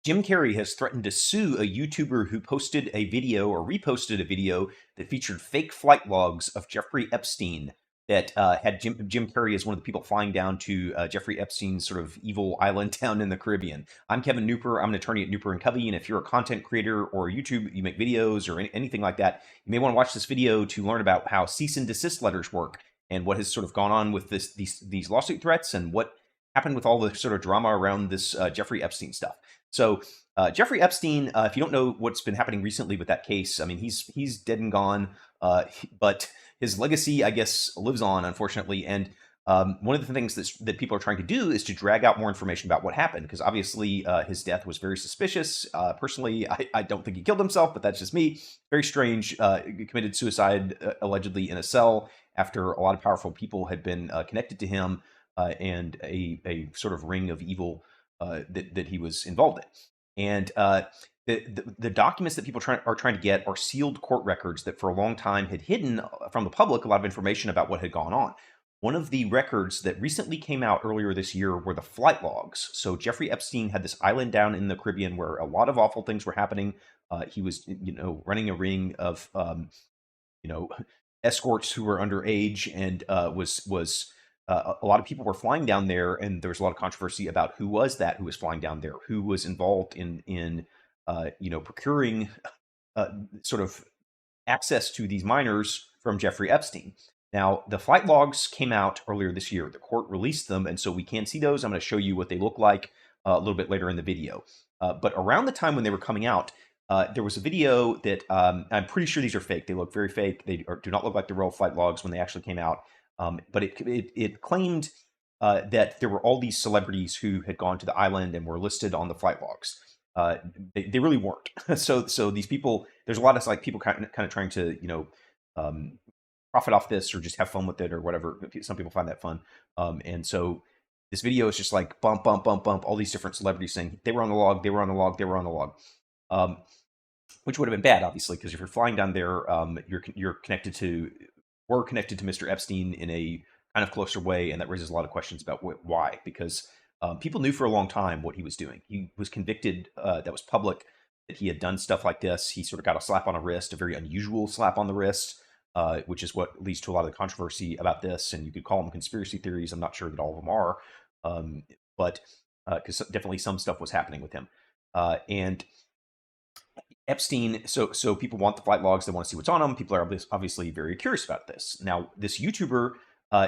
Jim Carrey has threatened to sue a YouTuber who posted a video or reposted a video that featured fake flight logs of Jeffrey Epstein that had Jim Carrey as one of the people flying down to Jeffrey Epstein's sort of evil island down in the Caribbean. I'm Kevin Nooper. I'm an attorney at Nooper and Covey. And if you're a content creator or YouTube, you make videos or anything like that, you may want to watch this video to learn about how cease and desist letters work and what has sort of gone on with these lawsuit threats and what happened with all the sort of drama around this Jeffrey Epstein stuff. So Jeffrey Epstein, if you don't know what's been happening recently with that case, I mean, he's dead and gone, but his legacy, I guess, lives on, unfortunately. And one of the things that people are trying to do is to drag out more information about what happened, because obviously his death was very suspicious. Personally, I don't think he killed himself, but that's just me. Very strange. Committed suicide allegedly in a cell after a lot of powerful people had been connected to him and a sort of ring of evil that he was involved in. And the documents that people are trying to get are sealed court records that for a long time had hidden from the public a lot of information about what had gone on. One of the records that recently came out earlier this year were the flight logs. So Jeffrey Epstein had this island down in the Caribbean where a lot of awful things were happening. He was, running a ring of, escorts who were underage, and was a lot of people were flying down there, and there was a lot of controversy about who was flying down there, who was involved in procuring sort of access to these minors from Jeffrey Epstein. Now, the flight logs came out earlier this year. The court released them, and so we can see those. I'm going to show you what they look like a little bit later in the video. But around the time when they were coming out, there was a video that I'm pretty sure these are fake. They look very fake. They do not look like the real flight logs when they actually came out. But it claimed that there were all these celebrities who had gone to the island and were listed on the flight logs. They really weren't. So these people, there's a lot of people kind of trying to profit off this or just have fun with it or whatever. Some people find that fun. And so this video is just like bump, bump, bump, bump, all these different celebrities saying they were on the log, they were on the log, they were on the log. Which would have been bad, obviously, because if you're flying down there, you're connected to Mr. Epstein in a kind of closer way, and that raises a lot of questions about why. Because people knew for a long time what he was doing. He was convicted. That was public that he had done stuff like this. He sort of got a slap on the wrist, a very unusual slap on the wrist, which is what leads to a lot of the controversy about this. And you could call them conspiracy theories. I'm not sure that all of them are, but because definitely some stuff was happening with him. And Epstein, so people want the flight logs. They want to see what's on them. People are obviously very curious about this. Now, this YouTuber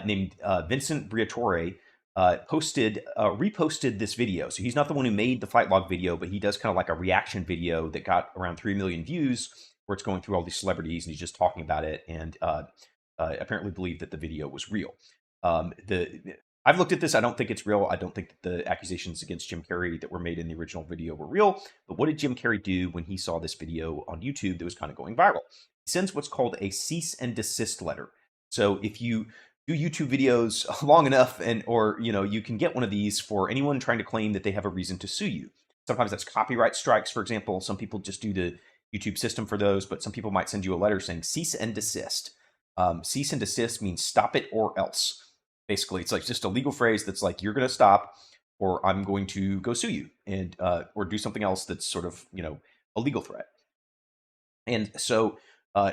named Vincent Briatore reposted this video. So he's not the one who made the flight log video, but he does kind of like a reaction video that got around 3 million views, where it's going through all these celebrities and he's just talking about it, and apparently believed that the video was real. I've looked at this. I don't think it's real. I don't think that the accusations against Jim Carrey that were made in the original video were real. But what did Jim Carrey do when he saw this video on YouTube that was kind of going viral? He sends what's called a cease and desist letter. So if you do YouTube videos long enough, or you can get one of these for anyone trying to claim that they have a reason to sue you. Sometimes that's copyright strikes, for example. Some people just do the YouTube system for those, but some people might send you a letter saying cease and desist. Cease and desist means stop it or else. Basically, it's like just a legal phrase that's like, you're going to stop, or I'm going to go sue you, and or do something else that's sort of a legal threat. And so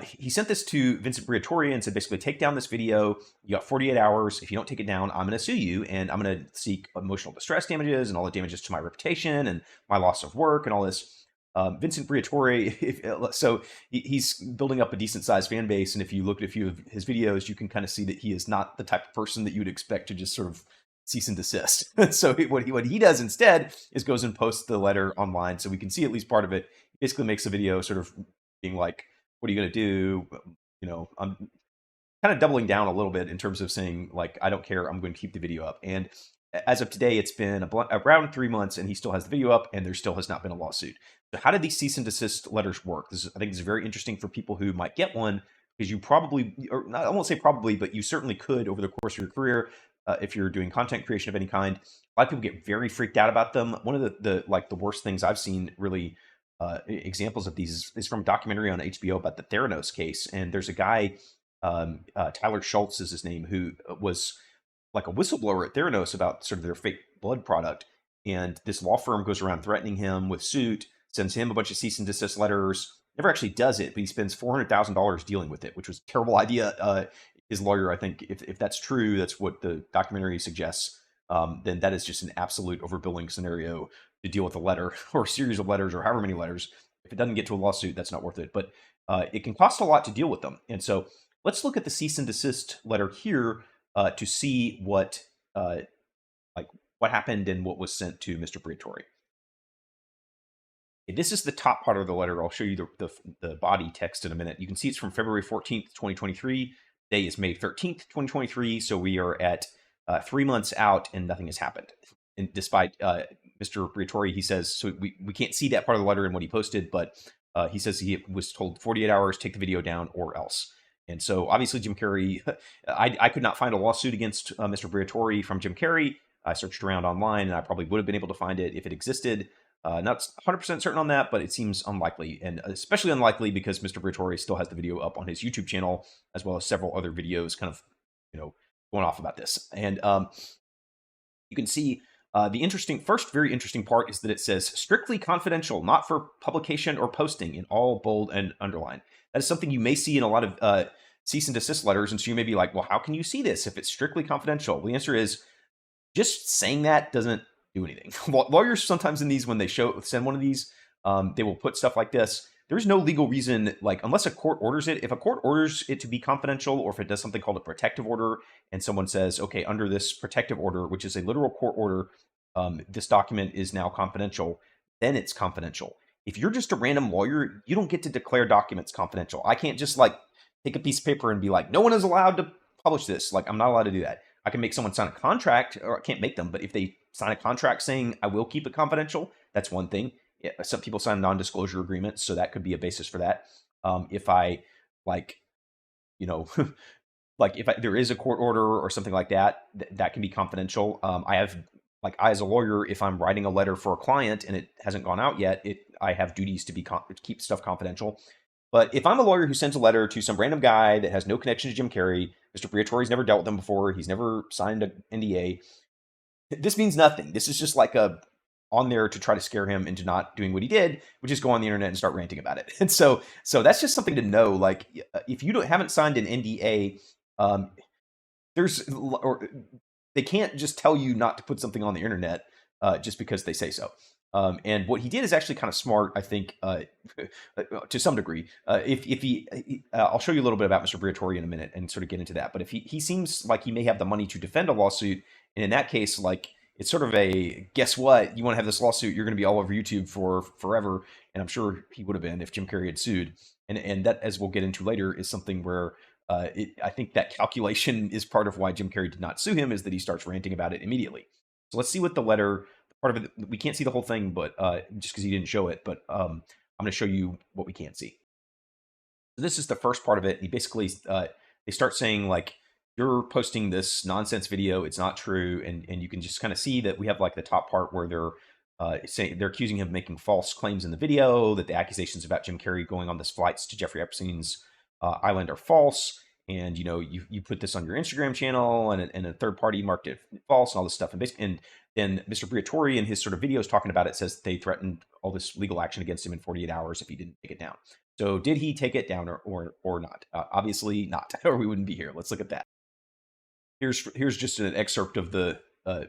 he sent this to Vincent Briatore and said, basically, take down this video. You got 48 hours. If you don't take it down, I'm going to sue you, and I'm going to seek emotional distress damages and all the damages to my reputation and my loss of work and all this. Vincent Briatore, so he's building up a decent-sized fan base, and if you look at a few of his videos, you can kind of see that he is not the type of person that you would expect to just sort of cease and desist. So what he does instead is goes and posts the letter online, so we can see at least part of it. He basically makes a video sort of being like, what are you going to do? I'm kind of doubling down a little bit in terms of saying, like, I don't care, I'm going to keep the video up. And as of today, it's been around 3 months, and he still has the video up, and there still has not been a lawsuit. So how did these cease and desist letters work? I think this is very interesting for people who might get one, because you probably, or not, I won't say probably, but you certainly could over the course of your career, if you're doing content creation of any kind. A lot of people get very freaked out about them. One of the worst things I've seen, really, examples of these is from a documentary on HBO about the Theranos case. And there's a guy, Tyler Schultz is his name, who was like a whistleblower at Theranos about sort of their fake blood product. And this law firm goes around threatening him with suit, sends him a bunch of cease and desist letters. Never actually does it, but he spends $400,000 dealing with it, which was a terrible idea. His lawyer, I think, if that's true, that's what the documentary suggests. Then that is just an absolute overbilling scenario to deal with a letter or a series of letters or however many letters. If it doesn't get to a lawsuit, that's not worth it. But it can cost a lot to deal with them. And so let's look at the cease and desist letter here to see like what happened and what was sent to Mr. Briatore. This is the top part of the letter. I'll show you the body text in a minute. You can see it's from February 14th, 2023. Today is May 13th, 2023. So we are at 3 months out and nothing has happened. And despite Mr. Briatore, he says, so we can't see that part of the letter in what he posted, but he says he was told 48 hours, take the video down or else. And so obviously Jim Carrey, I could not find a lawsuit against Mr. Briatore from Jim Carrey. I searched around online and I probably would have been able to find it if it existed. Not 100% certain on that, but it seems unlikely, and especially unlikely because Mr. Briatore still has the video up on his YouTube channel, as well as several other videos kind of, going off about this. And you can see the very interesting part is that it says strictly confidential, not for publication or posting, in all bold and underlined. That is something you may see in a lot of cease and desist letters, and so you may be like, well, how can you see this if it's strictly confidential? Well, the answer is just saying that doesn't do anything. Lawyers sometimes in these, when they send one of these, they will put stuff like this. There's no legal reason, unless a court orders it. If a court orders it to be confidential, or if it does something called a protective order, and someone says, okay, under this protective order, which is a literal court order, this document is now confidential, then it's confidential. If you're just a random lawyer, you don't get to declare documents confidential. I can't just take a piece of paper and be like, no one is allowed to publish this. I'm not allowed to do that. I can make someone sign a contract, or I can't make them, but if they sign a contract saying I will keep it confidential, that's one thing. Some people sign non-disclosure agreements, so that could be a basis for that. If I if there is a court order or something like that, that can be confidential. I have, I as a lawyer, if I'm writing a letter for a client and it hasn't gone out yet, I have duties to keep stuff confidential. But if I'm a lawyer who sends a letter to some random guy that has no connection to Jim Carrey, Mr. Briatore's never dealt with them before, he's never signed an NDA, this means nothing. This is just on there to try to scare him into not doing what he did, which is go on the internet and start ranting about it. And so that's just something to know. If you haven't signed an NDA, they can't just tell you not to put something on the internet just because they say so. And what he did is actually kind of smart, I think, to some degree. I'll show you a little bit about Mr. Briatore in a minute and sort of get into that. But if he seems like he may have the money to defend a lawsuit, and in that case, it's sort of a, guess what? You want to have this lawsuit, you're going to be all over YouTube for forever. And I'm sure he would have been if Jim Carrey had sued. And that, as we'll get into later, is something where I think that calculation is part of why Jim Carrey did not sue him, is that he starts ranting about it immediately. So let's see what the letter. Part of it, we can't see the whole thing, but just because he didn't show it, but I'm going to show you what we can't see. So this is the first part of it. He basically, they start saying you're posting this nonsense video, it's not true, and you can just kind of see that we have the top part where they're accusing him of making false claims in the video, that the accusations about Jim Carrey going on this flights to Jeffrey Epstein's island are false. And you put this on your Instagram channel, and a third party marked it false, and all this stuff. And then Mr. Briatore, in his sort of videos talking about it, says they threatened all this legal action against him in 48 hours if he didn't take it down. So did he take it down or not? Obviously not, or we wouldn't be here. Let's look at that. Here's just an excerpt of the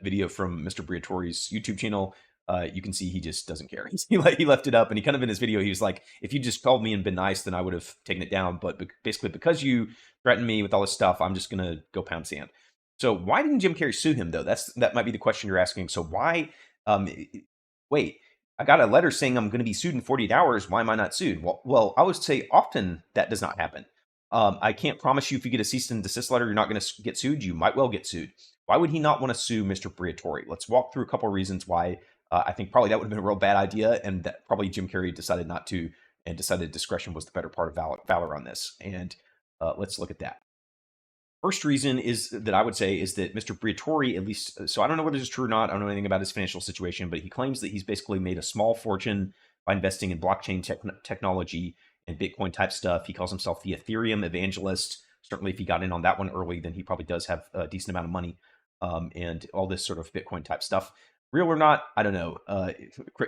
video from Mr. Briatore's YouTube channel. You can see he just doesn't care. He left it up, and he kind of, in his video, he was like, if you just called me and been nice, then I would have taken it down. But basically, because you threatened me with all this stuff, I'm just going to go pound sand. So why didn't Jim Carrey sue him, though? That might be the question you're asking. So why, wait, I got a letter saying I'm going to be sued in 48 hours. Why am I not sued? Well, I would say often that does not happen. I can't promise you if you get a cease and desist letter, you're not going to get sued. You might well get sued. Why would he not want to sue Mr. Briatore? Let's walk through a couple of reasons why. I think probably that would have been a real bad idea, and that probably Jim Carrey decided not to, and decided discretion was the better part of valor on this. And let's look at that. First reason is that I would say is that Mr. Briatore, at least, so I don't know whether this is true or not. I don't know anything about his financial situation, but he claims that he's basically made a small fortune by investing in blockchain technology and Bitcoin type stuff. He calls himself the Ethereum evangelist. Certainly, if he got in on that one early, then he probably does have a decent amount of money and all this sort of Bitcoin type stuff. Real or not, I don't know.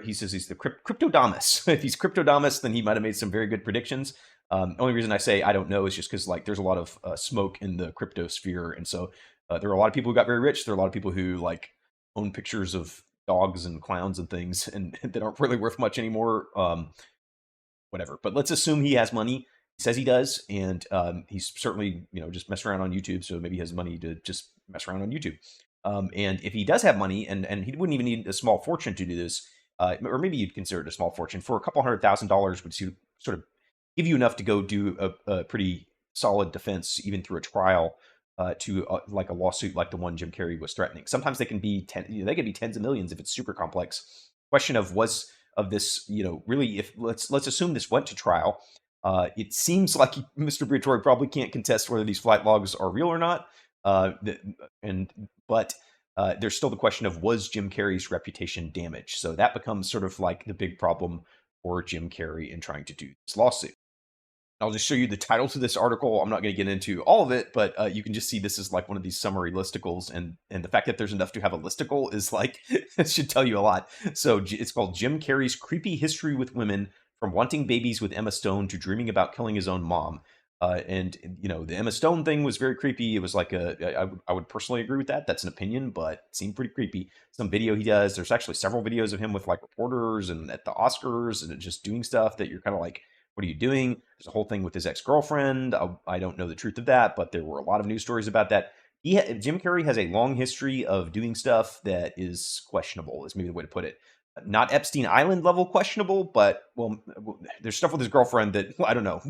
He says he's the cryptodamus. If he's cryptodamus, then he might have made some very good predictions. Only reason I say I don't know is just because like there's a lot of smoke in the crypto sphere, and so there are a lot of people who got very rich. There are a lot of people who like own pictures of dogs and clowns and things, and that aren't really worth much anymore. Whatever. But let's assume he has money. He says he does, and he's certainly just messing around on YouTube. So maybe he has money to just mess around on YouTube. And if he does have money, and he wouldn't even need a small fortune to do this, or maybe you'd consider it a small fortune, for a couple $100,000 would sort of give you enough to go do a pretty solid defense, even through a trial, to like a lawsuit like the one Jim Carrey was threatening. Sometimes they can be they can be tens of millions if it's super complex. Question of this, really, if let's assume this went to trial. It seems like Mr. Briatore probably can't contest whether these flight logs are real or not. But there's still the question of, was Jim Carrey's reputation damaged? So that becomes sort of like the big problem for Jim Carrey in trying to do this lawsuit. I'll just show you the title to this article. I'm not going to get into all of it, but you can just see this is like one of these summary listicles, and the fact that there's enough to have a listicle is like it should tell you a lot. So it's called Jim Carrey's Creepy History with Women, from Wanting Babies with Emma Stone to Dreaming About Killing His Own Mom. And the Emma Stone thing was very creepy. It was like I would personally agree with that. That's an opinion, but it seemed pretty creepy. Some video he does. There's actually several videos of him with like reporters and at the Oscars and just doing stuff that you're kind of like, what are you doing? There's a whole thing with his ex-girlfriend. I don't know the truth of that, but there were a lot of news stories about that. Jim Carrey has a long history of doing stuff that is questionable, is maybe the way to put it. Not Epstein Island level questionable, but well, there's stuff with his girlfriend that I don't know,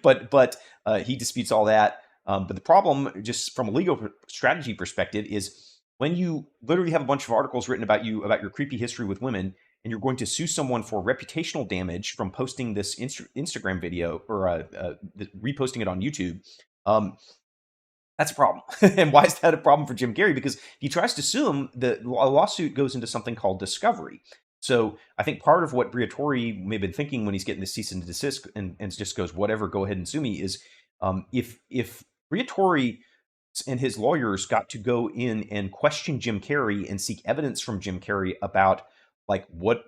but he disputes all that. But the problem, just from a legal strategy perspective, is when you literally have a bunch of articles written about you about your creepy history with women, and you're going to sue someone for reputational damage from posting this Instagram video or reposting it on YouTube. That's a problem. And why is that a problem for Jim Carrey? Because he tries to sue him. A lawsuit goes into something called discovery. So I think part of what Briatore may have been thinking when he's getting the cease and desist and just goes, whatever, go ahead and sue me, is if Briatore and his lawyers got to go in and question Jim Carrey and seek evidence from Jim Carrey about, like, what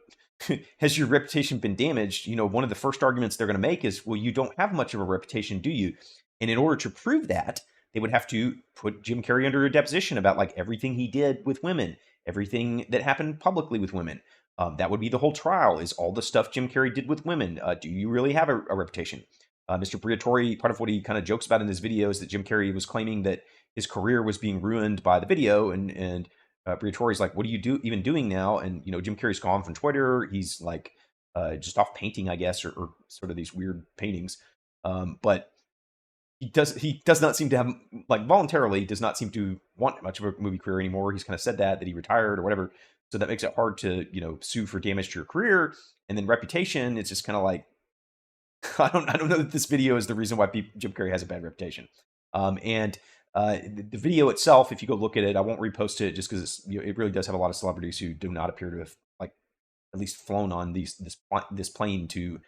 has your reputation been damaged? One of the first arguments they're going to make is, well, you don't have much of a reputation, do you? And in order to prove that, they would have to put Jim Carrey under a deposition about like everything he did with women, everything that happened publicly with women. That would be the whole trial, is all the stuff Jim Carrey did with women. Do you really have a reputation? Mr. Briatore, part of what he kind of jokes about in his videos, that Jim Carrey was claiming that his career was being ruined by the video, and Briatore's like, what are you even doing now? And Jim Carrey's gone from Twitter. He's like just off painting, I guess, or sort of these weird paintings. But he does not seem to have, like, voluntarily does not seem to want much of a movie career anymore. He's kind of said that he retired or whatever. So that makes it hard to sue for damage to your career. And then reputation, it's just kind of like, I don't know that this video is the reason why Jim Carrey has a bad reputation. And the video itself, if you go look at it, I won't repost it just because it really does have a lot of celebrities who do not appear to have, like, at least flown on this plane to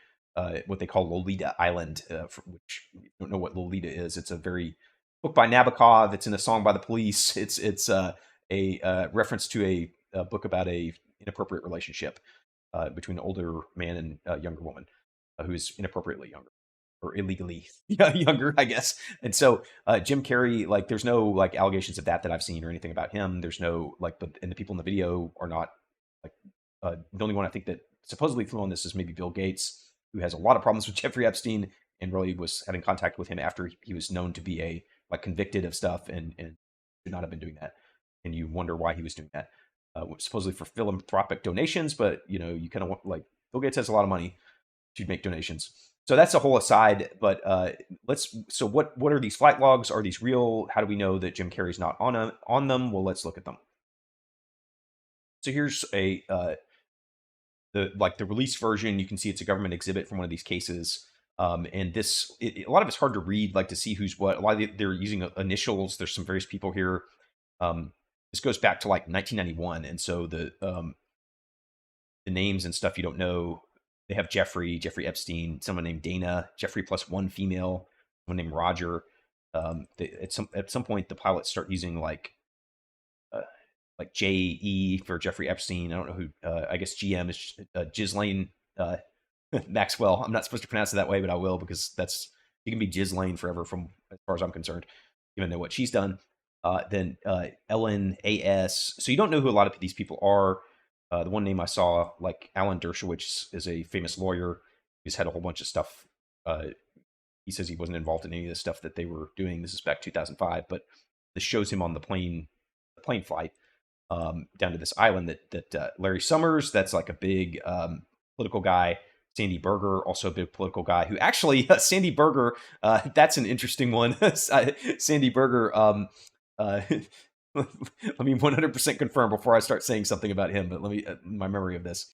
what they call Lolita Island, which you don't know what Lolita is. It's a very book by Nabokov. It's in a song by the Police. It's a reference to a book about a inappropriate relationship between an older man and a younger woman who is inappropriately younger or illegally younger, I guess. And so Jim Carrey, like, there's no like allegations of that I've seen or anything about him. There's no and the people in the video are not like the only one I think that supposedly flew on this is maybe Bill Gates, who has a lot of problems with Jeffrey Epstein and really was having contact with him after he was known to be convicted of stuff and should not have been doing that. And you wonder why he was doing that, supposedly for philanthropic donations. But you kind of want, like, Bill Gates has a lot of money, should make donations. So that's a whole aside. But so what are these flight logs? Are these real? How do we know that Jim Carrey's not on them? Well, let's look at them. So here's the release version. You can see it's a government exhibit from one of these cases. And this, a lot of it's hard to read, like to see who's what. A lot of they're using initials. There's some various people here. This goes back to like 1991, and so the names and stuff you don't know. They have Jeffrey Epstein, someone named Dana, Jeffrey plus one female, someone named Roger. At some point, the pilots start using like like JE for Jeffrey Epstein. I don't know who. I guess GM is Ghislaine Maxwell. I'm not supposed to pronounce it that way, but I will because that's you can be Ghislaine forever from as far as I'm concerned, even though what she's done. Then Ellen AS. So you don't know who a lot of these people are. The one name I saw, like Alan Dershowitz, is a famous lawyer. He's had a whole bunch of stuff. He says he wasn't involved in any of the stuff that they were doing. This is back 2005, but this shows him on the plane flight down to this island that Larry Summers, that's like a big political guy. Sandy Berger, also a big political guy who actually, Sandy Berger, that's an interesting one. Sandy Berger, let me 100% confirm before I start saying something about him, but let me, my memory of this.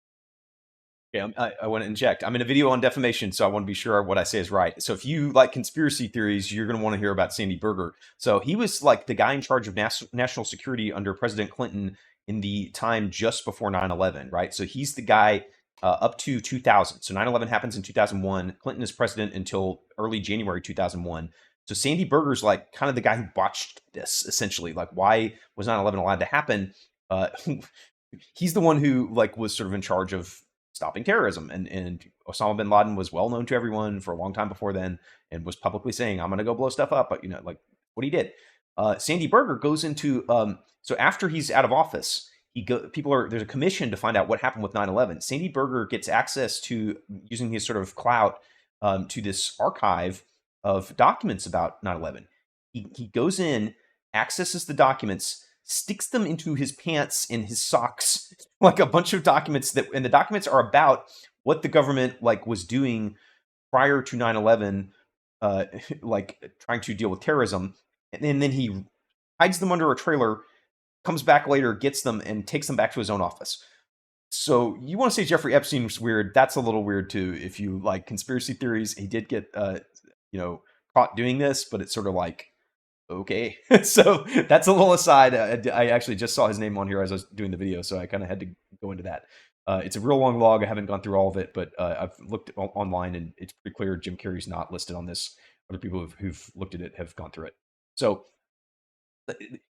Okay, I want to inject. I'm in a video on defamation, so I want to be sure what I say is right. So if you like conspiracy theories, you're going to want to hear about Sandy Berger. So he was like the guy in charge of national security under President Clinton in the time just before 9/11, right? So he's the guy up to 2000. So 9/11 happens in 2001. Clinton is president until early January 2001. So Sandy Berger's like kind of the guy who botched this, essentially. Like, why was 9/11 allowed to happen? He's the one who like was sort of in charge of stopping terrorism. And Osama bin Laden was well known to everyone for a long time before then and was publicly saying, I'm going to go blow stuff up. But, you know, like what he did. Sandy Berger goes into, so after he's out of office, there's a commission to find out what happened with 9/11. Sandy Berger gets access to, using his sort of clout, to this archive of documents about 9/11. He goes in, accesses the documents, sticks them into his pants and his socks, like a bunch of documents and the documents are about what the government like was doing prior to 9/11, like trying to deal with terrorism. And then he hides them under a trailer, comes back later, gets them and takes them back to his own office. So you want to say Jeffrey Epstein was weird. That's a little weird too. If you like conspiracy theories, he did get, caught doing this, but it's sort of like, okay. So that's a little aside. I actually just saw his name on here as I was doing the video, so I kind of had to go into that. It's a real long log. I haven't gone through all of it, but I've looked online, and it's pretty clear Jim Carrey's not listed on this. Other people who've looked at it have gone through it. So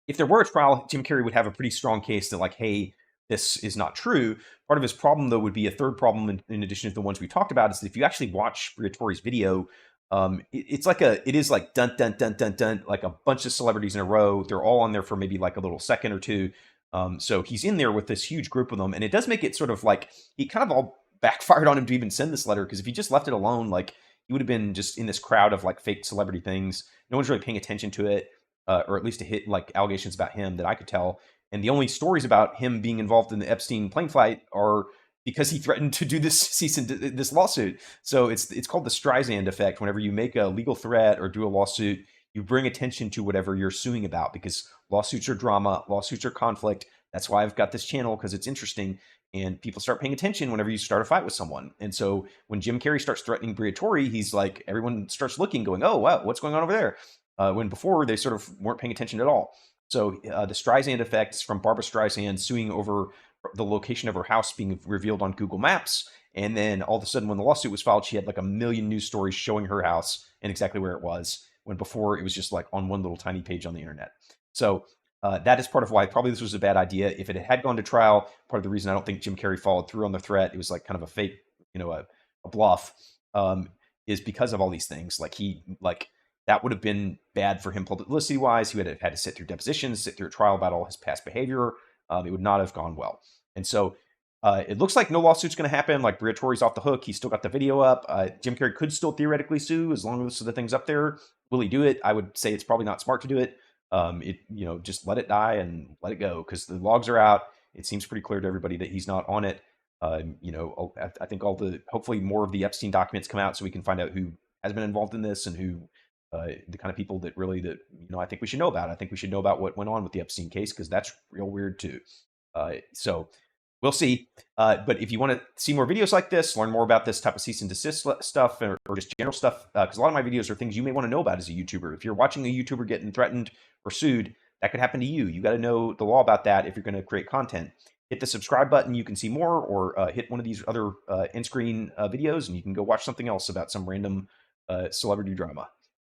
if there were a trial, Jim Carrey would have a pretty strong case that, like, hey, this is not true. Part of his problem, though, would be a third problem in addition to the ones we talked about, is that if you actually watch Briatore's video, it is like dun dun dun dun dun, like a bunch of celebrities in a row. They're all on there for maybe like a little second or two. So he's in there with this huge group of them, and it does make it sort of like he kind of all backfired on him to even send this letter, because if he just left it alone, like he would have been just in this crowd of like fake celebrity things. No one's really paying attention to it, or at least to hit like allegations about him that I could tell. And the only stories about him being involved in the Epstein plane flight are because he threatened to do this lawsuit. So it's called the Streisand effect. Whenever you make a legal threat or do a lawsuit, you bring attention to whatever you're suing about, because lawsuits are drama, lawsuits are conflict. That's why I've got this channel, because it's interesting, and people start paying attention whenever you start a fight with someone. And so when Jim Carrey starts threatening Briatore, he's like, everyone starts looking, going, oh, wow, what's going on over there? When before they sort of weren't paying attention at all. So the Streisand effect is from Barbara Streisand suing over the location of her house being revealed on Google Maps. And then all of a sudden, when the lawsuit was filed, she had like a million news stories showing her house and exactly where it was, when before it was just like on one little tiny page on the internet. So that is part of why probably this was a bad idea. If it had gone to trial, part of the reason I don't think Jim Carrey followed through on the threat, it was like kind of a fake, a bluff, is because of all these things. Like that would have been bad for him publicity wise. He would have had to sit through depositions, sit through a trial about all his past behavior. It would not have gone well. And so it looks like no lawsuit's going to happen. Like Briatore's off the hook. He's still got the video up. Jim Carrey could still theoretically sue as long as the thing's up there. Will he do it? I would say it's probably not smart to do it. Just let it die and let it go, because the logs are out. It seems pretty clear to everybody that he's not on it. I think hopefully more of the Epstein documents come out so we can find out who has been involved in this and who, the kind of people that I think we should know about. I think we should know about what went on with the Epstein case, because that's real weird too. So we'll see. But if you want to see more videos like this, learn more about this type of cease and desist stuff, or just general stuff, because a lot of my videos are things you may want to know about as a YouTuber. If you're watching a YouTuber getting threatened or sued, that could happen to you. You got to know the law about that if you're going to create content. Hit the subscribe button, you can see more, or hit one of these other in-screen videos, and you can go watch something else about some random celebrity drama.